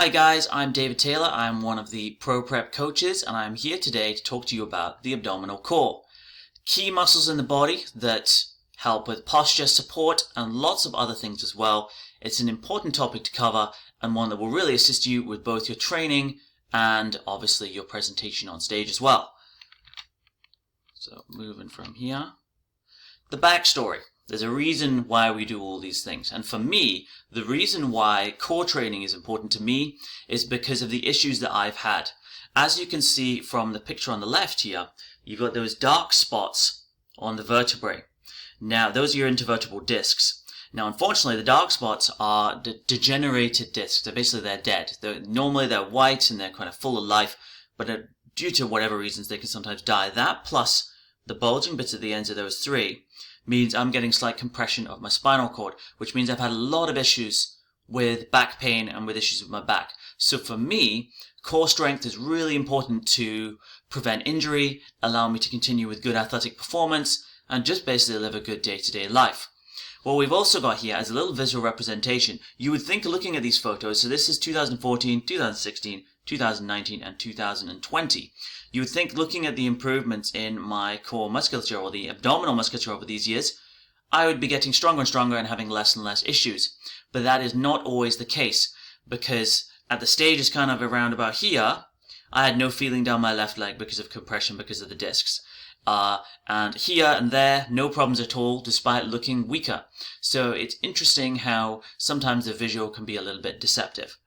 Hi guys, I'm David Taylor. I'm one of the Pro Prep coaches and I'm here today to talk to you about the abdominal core. Key muscles in the body that help with posture, support and lots of other things as well. It's an important topic to cover and one that will really assist you with both your training and obviously your presentation on stage as well. So moving from here. The backstory. There's a reason why we do all these things. And for me, the reason why core training is important to me is because of the issues that I've had. As you can see from the picture on the left here, you've got those dark spots on the vertebrae. Now, those are your intervertebral discs. Now, unfortunately, the dark spots are degenerated discs. They're dead. Normally, they're white and they're kind of full of life, but due to whatever reasons, they can sometimes die. That plus the bulging bits at the ends of those three means I'm getting slight compression of my spinal cord, which means I've had a lot of issues with back pain and with issues with my back. So for me, core strength is really important to prevent injury, allow me to continue with good athletic performance, and just basically live a good day-to-day life. What we've also got here is a little visual representation. You would think looking at these photos, so this is 2014, 2016, 2019, and 2020. You would think looking at the improvements in my core musculature or the abdominal musculature over these years, I would be getting stronger and stronger and having less and less issues. But that is not always the case, because at the stages kind of around about here, I had no feeling down my left leg because of compression, because of the discs. And here and there, no problems at all, despite looking weaker. So it's interesting how sometimes the visual can be a little bit deceptive.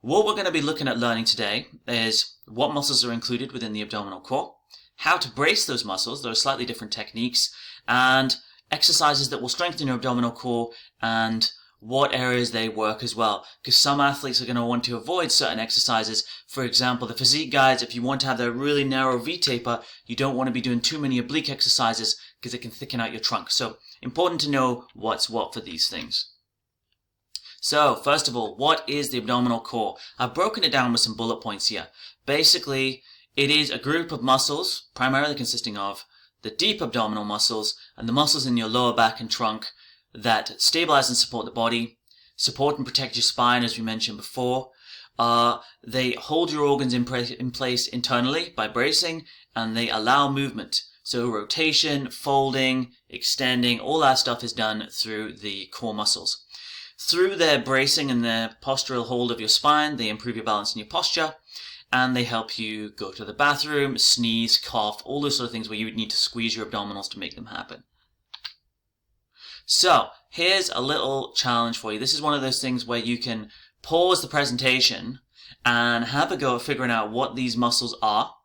What we're going to be looking at learning today is what muscles are included within the abdominal core, how to brace those muscles, there are slightly different techniques, and exercises that will strengthen your abdominal core and what areas they work as well. Because some athletes are going to want to avoid certain exercises. For example, the physique guys, if you want to have their really narrow V-taper, you don't want to be doing too many oblique exercises because it can thicken out your trunk. So important to know what's what for these things. So, first of all, what is the abdominal core? I've broken it down with some bullet points here. Basically, it is a group of muscles, primarily consisting of the deep abdominal muscles and the muscles in your lower back and trunk that stabilize and support the body, support and protect your spine, as we mentioned before. They hold your organs in place internally by bracing, and they allow movement. So rotation, folding, extending, all that stuff is done through the core muscles. Through their bracing and their postural hold of your spine, they improve your balance and your posture, and they help you go to the bathroom, sneeze, cough, all those sort of things where you would need to squeeze your abdominals to make them happen. So, here's a little challenge for you. This is one of those things where you can pause the presentation and have a go at figuring out what these muscles are,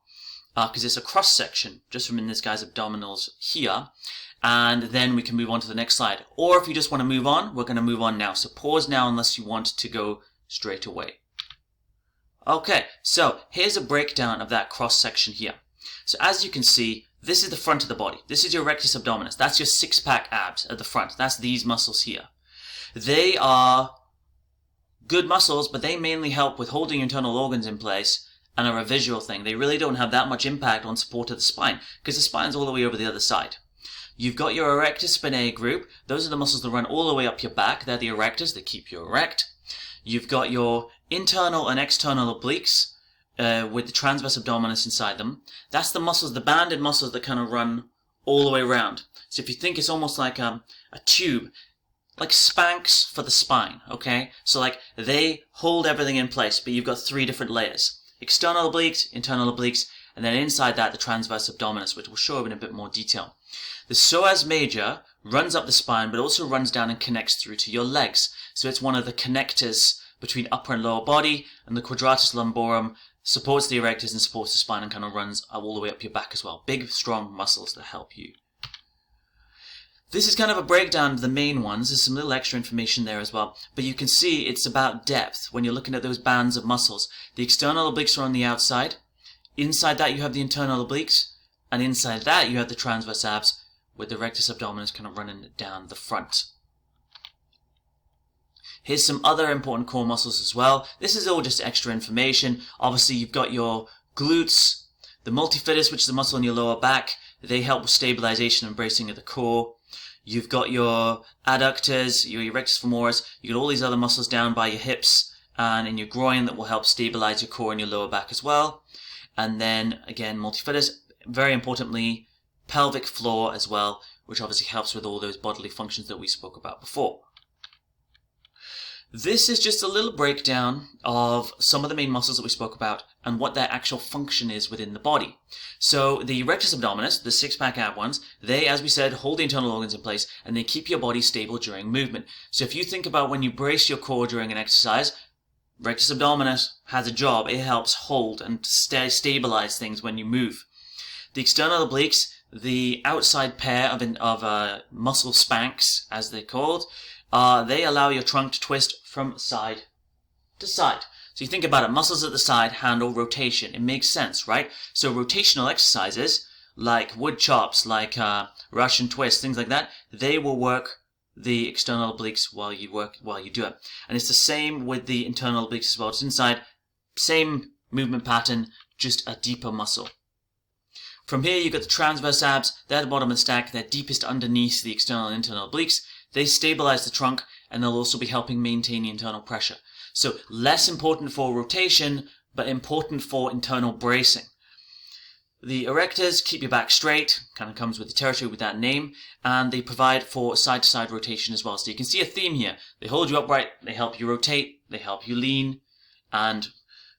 because it's a cross-section, just from in this guy's abdominals here. And then we can move on to the next slide. Or if you just want to move on, we're going to move on now. So pause now unless you want to go straight away. Okay, so here's a breakdown of that cross-section here. So as you can see, this is the front of the body. This is your rectus abdominis. That's your six-pack abs at the front. That's these muscles here. They are good muscles, but they mainly help with holding internal organs in place and are a visual thing. They really don't have that much impact on support of the spine because the spine's all the way over the other side. You've got your erectus spinae group. Those are the muscles that run all the way up your back. They're the erectors that keep you erect. You've got your internal and external obliques with the transverse abdominis inside them. That's the muscles, the banded muscles that kind of run all the way around. So if you think it's almost like a tube, like Spanx for the spine, okay? So like they hold everything in place, but you've got three different layers. External obliques, internal obliques, and then inside that the transverse abdominis, which we'll show in a bit more detail. The psoas major runs up the spine, but also runs down and connects through to your legs. So it's one of the connectors between upper and lower body, and the quadratus lumborum supports the erectors and supports the spine and kind of runs all the way up your back as well. Big, strong muscles that help you. This is kind of a breakdown of the main ones. There's some little extra information there as well. But you can see it's about depth when you're looking at those bands of muscles. The external obliques are on the outside. Inside that you have the internal obliques. And inside that you have the transverse abs, with the rectus abdominis kind of running down the front. Here's some other important core muscles as well. This is all just extra information. Obviously, you've got your glutes, the multifidus, which is the muscle in your lower back. They help with stabilization and bracing of the core. You've got your adductors, your erectus femoris. You've got all these other muscles down by your hips and in your groin that will help stabilize your core and your lower back as well. And then again, multifidus, very importantly, pelvic floor as well, which obviously helps with all those bodily functions that we spoke about before. This is just a little breakdown of some of the main muscles that we spoke about and what their actual function is within the body. So the rectus abdominis, the six-pack ab ones, they, as we said, hold the internal organs in place and they keep your body stable during movement. So if you think about when you brace your core during an exercise, rectus abdominis has a job. It helps hold and stabilize things when you move. The external obliques, the outside pair of muscle spanks, as they're called, they allow your trunk to twist from side to side. So you think about it, muscles at the side handle rotation. It makes sense, right? So rotational exercises like wood chops, like Russian twists, things like that, they will work the external obliques while you do it. And it's the same with the internal obliques as well. It's inside, same movement pattern, just a deeper muscle. From here you've got the transverse abs. They're the bottom of the stack. They're deepest underneath the external and internal obliques. They stabilize the trunk and they'll also be helping maintain the internal pressure. So less important for rotation, but important for internal bracing. The erectors keep your back straight, kind of comes with the territory with that name, and they provide for side-to-side rotation as well. So you can see a theme here. They hold you upright, they help you rotate, they help you lean, and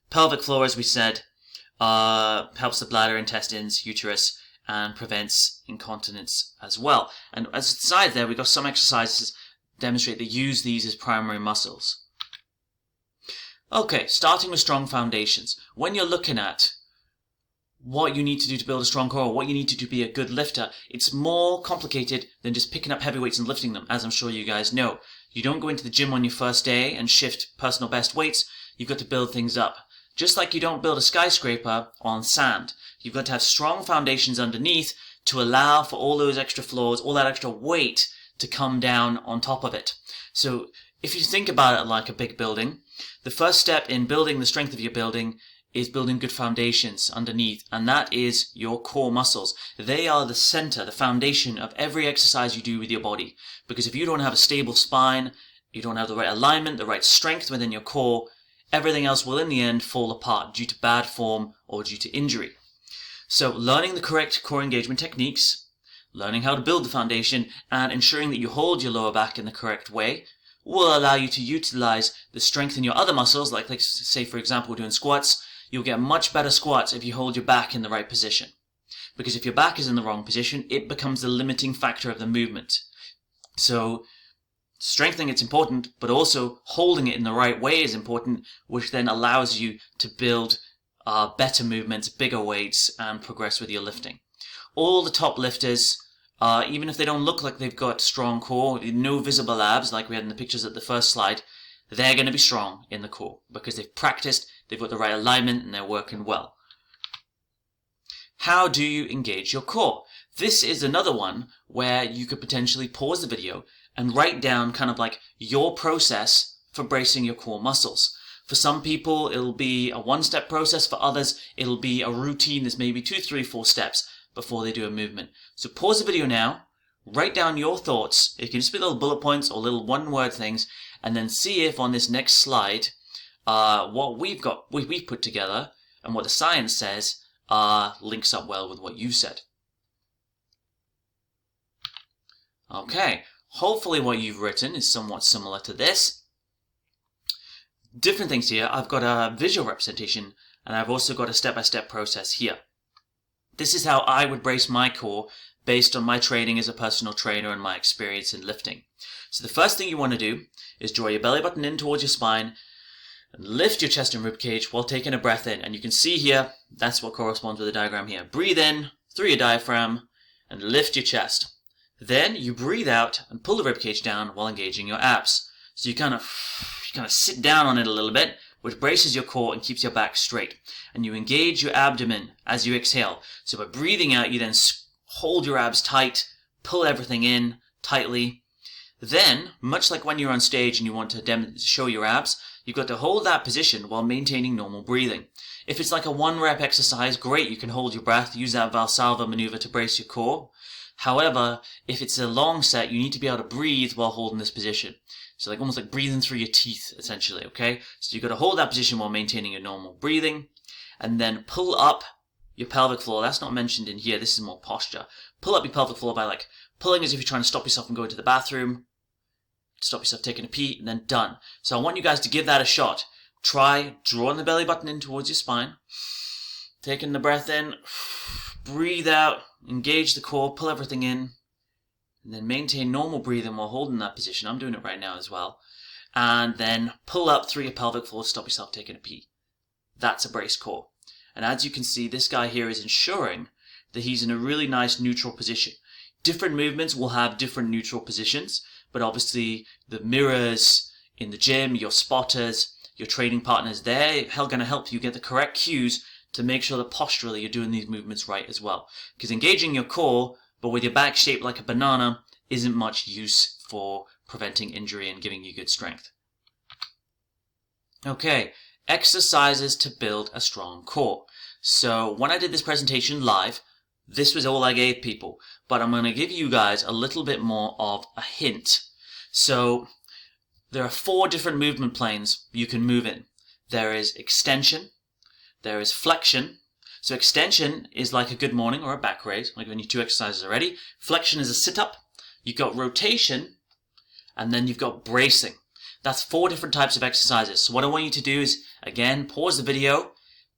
pelvic floor, as we said, helps the bladder, intestines, uterus, and prevents incontinence as well. And as a side there, we've got some exercises demonstrate that use these as primary muscles. Okay, starting with strong foundations. When you're looking at what you need to do to build a strong core, or what you need to do to be a good lifter, it's more complicated than just picking up heavy weights and lifting them, as I'm sure you guys know. You don't go into the gym on your first day and shift personal best weights. You've got to build things up. Just like you don't build a skyscraper on sand. You've got to have strong foundations underneath to allow for all those extra floors, all that extra weight to come down on top of it. So if you think about it like a big building, the first step in building the strength of your building is building good foundations underneath, and that is your core muscles. They are the center, the foundation of every exercise you do with your body. Because if you don't have a stable spine, you don't have the right alignment, the right strength within your core, everything else will in the end fall apart due to bad form or due to injury. So learning the correct core engagement techniques, learning how to build the foundation, and ensuring that you hold your lower back in the correct way will allow you to utilize the strength in your other muscles, like say for example doing squats. You'll get much better squats if you hold your back in the right position. Because if your back is in the wrong position, it becomes the limiting factor of the movement. So strengthening it's important, but also holding it in the right way is important, which then allows you to build better movements, bigger weights, and progress with your lifting. All the top lifters, even if they don't look like they've got strong core, no visible abs like we had in the pictures at the first slide, they're going to be strong in the core because they've practiced, they've got the right alignment, and they're working well. How do you engage your core? This is another one where you could potentially pause the video and write down kind of like your process for bracing your core muscles. For some people, it'll be a one-step process. For others, it'll be a routine that's maybe 2, 3, 4 steps before they do a movement. So pause the video now, write down your thoughts. It can just be little bullet points or little one-word things, and then see if on this next slide, what we've put together and what the science says links up well with what you said. Okay, hopefully what you've written is somewhat similar to this. Different things here. I've got a visual representation and I've also got a step-by-step process here. This is how I would brace my core based on my training as a personal trainer and my experience in lifting. So the first thing you want to do is draw your belly button in towards your spine and lift your chest and rib cage while taking a breath in. And you can see here, that's what corresponds with the diagram here. Breathe in through your diaphragm and lift your chest. Then you breathe out and pull the rib cage down while engaging your abs. So you kind of sit down on it a little bit, which braces your core and keeps your back straight. And you engage your abdomen as you exhale. So by breathing out, you then hold your abs tight, pull everything in tightly. Then, much like when you're on stage and you want to show your abs, you've got to hold that position while maintaining normal breathing. If it's like a 1-rep exercise, great, you can hold your breath, use that Valsalva maneuver to brace your core. However, if it's a long set, you need to be able to breathe while holding this position. So like almost like breathing through your teeth, essentially, okay? So you've got to hold that position while maintaining your normal breathing, and then pull up your pelvic floor. That's not mentioned in here. This is more posture. Pull up your pelvic floor by like pulling as if you're trying to stop yourself from going to the bathroom, stop yourself taking a pee, and then done. So I want you guys to give that a shot. Try drawing the belly button in towards your spine, taking the breath in, breathe out, engage the core, pull everything in, and then maintain normal breathing while holding that position. I'm doing it right now as well. And then pull up through your pelvic floor, stop yourself taking a pee. That's a braced core. And as you can see, this guy here is ensuring that he's in a really nice neutral position. Different movements will have different neutral positions, but obviously the mirrors in the gym, your spotters, your training partners, they're going to help you get the correct cues to make sure that posturally you're doing these movements right as well. Because engaging your core, but with your back shaped like a banana, isn't much use for preventing injury and giving you good strength. Okay, exercises to build a strong core. So when I did this presentation live, this was all I gave people, but I'm going to give you guys a little bit more of a hint. So there are 4 different movement planes you can move in. There is extension, there is flexion. So extension is like a good morning or a back raise, like when you 2 exercises already. Flexion is a sit-up. You've got rotation, and then you've got bracing. That's 4 different types of exercises. So what I want you to do is, again, pause the video,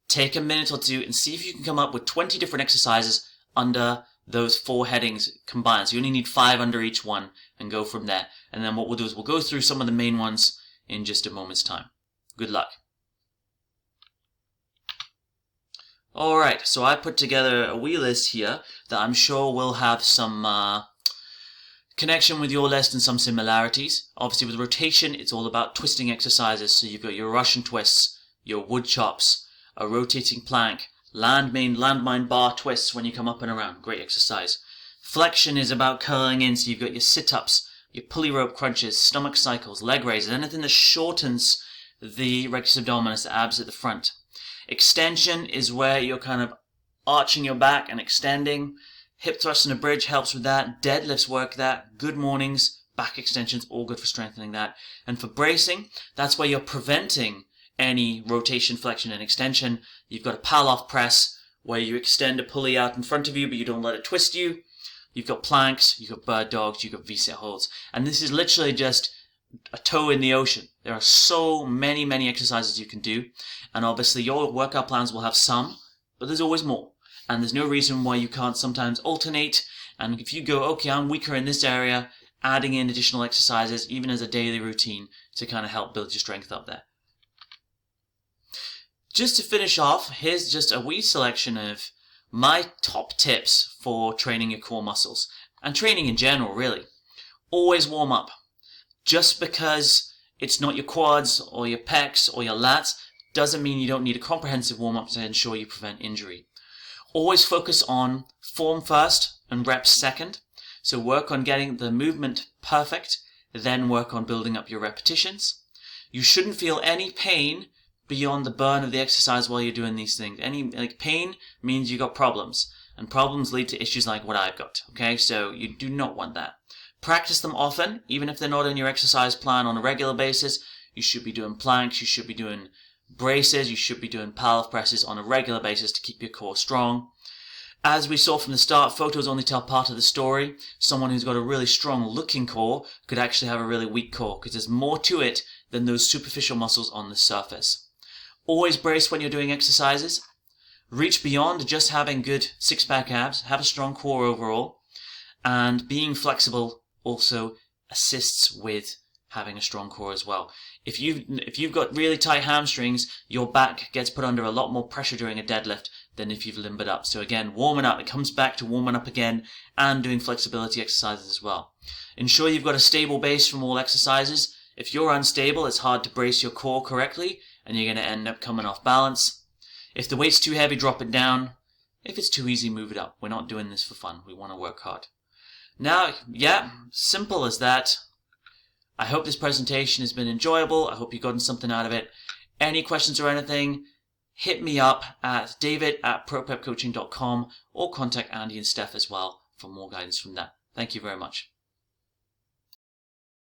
take a minute or 2, and see if you can come up with 20 different exercises under those 4 headings combined. So you only need 5 under each one, and go from there. And then what we'll do is we'll go through some of the main ones in just a moment's time. Good luck. Alright, so I put together a wee list here that I'm sure will have some connection with your list and some similarities. Obviously with rotation, it's all about twisting exercises. So you've got your Russian twists, your wood chops, a rotating plank, landmine bar twists when you come up and around. Great exercise. Flexion is about curling in, so you've got your sit-ups, your pulley rope crunches, stomach cycles, leg raises, anything that shortens the rectus abdominis, the abs at the front. Extension is where you're kind of arching your back and extending. Hip thrust and a bridge helps with that. Deadlifts work that. Good mornings, back extensions, all good for strengthening that. And for bracing, that's where you're preventing any rotation, flexion, and extension. You've got a Palloff press where you extend a pulley out in front of you, but you don't let it twist you. You've got planks, you've got bird dogs, you've got V-sit holds. And this is literally just a toe in the ocean. There are so many exercises you can do. And obviously your workout plans will have some, but there's always more. And there's no reason why you can't sometimes alternate. And if you go, okay, I'm weaker in this area, adding in additional exercises, even as a daily routine, to kind of help build your strength up there. Just to finish off, here's just a wee selection of my top tips for training your core muscles. And training in general, really. Always warm up. Just because it's not your quads or your pecs or your lats doesn't mean you don't need a comprehensive warm-up to ensure you prevent injury. Always focus on form first and reps second. So work on getting the movement perfect, then work on building up your repetitions. You shouldn't feel any pain beyond the burn of the exercise while you're doing these things. Any pain means you got problems, and problems lead to issues like what I've got. Okay, so you do not want that. Practice them often, even if they're not in your exercise plan on a regular basis. You should be doing planks, you should be doing braces, you should be doing Palloff presses on a regular basis to keep your core strong. As we saw from the start, photos only tell part of the story. Someone who's got a really strong looking core could actually have a really weak core, because there's more to it than those superficial muscles on the surface. Always brace when you're doing exercises. Reach beyond just having good six-pack abs. Have a strong core overall. And being flexible also assists with having a strong core as well. If you've got really tight hamstrings, your back gets put under a lot more pressure during a deadlift than if you've limbered up. So again, warming up, it comes back to warming up again and doing flexibility exercises as well. Ensure you've got a stable base from all exercises. If you're unstable, it's hard to brace your core correctly and you're going to end up coming off balance. If the weight's too heavy, drop it down. If it's too easy, move it up. We're not doing this for fun. We want to work hard. Now, yeah, simple as that. I hope this presentation has been enjoyable. I hope you've gotten something out of it. Any questions or anything, hit me up at david@ProPrepCoaching.com or contact Andy and Steph as well for more guidance from that. Thank you very much.